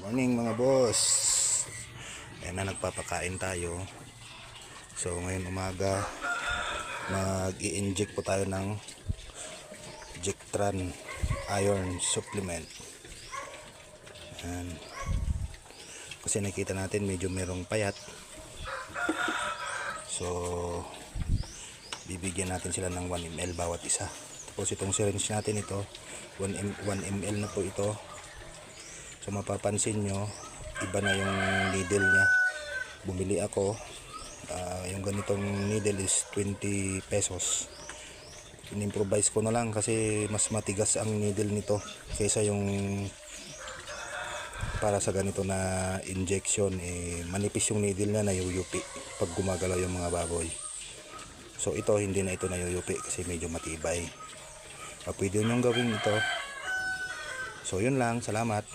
Morning mga boss. Ayan na, nagpapakain tayo. So ngayon umaga mag-i-inject po tayo ng Jectran Iron Supplement. Ayan. Kasi nakita natin medyo merong payat. So bibigyan natin sila ng 1 ml bawat isa. Tapos itong syringe natin ito 1 ml na po ito. So mapapansin nyo, iba na yung needle niya. Bumili ako, yung ganitong needle is 20 pesos. In-improvise ko na lang kasi mas matigas ang needle nito kaysa yung para sa ganito na injection. Manipis yung needle na nayuyupi pag gumagalaw yung mga baboy. So ito hindi na ito nayuyupi kasi medyo matibay. Pwede nyo gawin ito. So yun lang, salamat.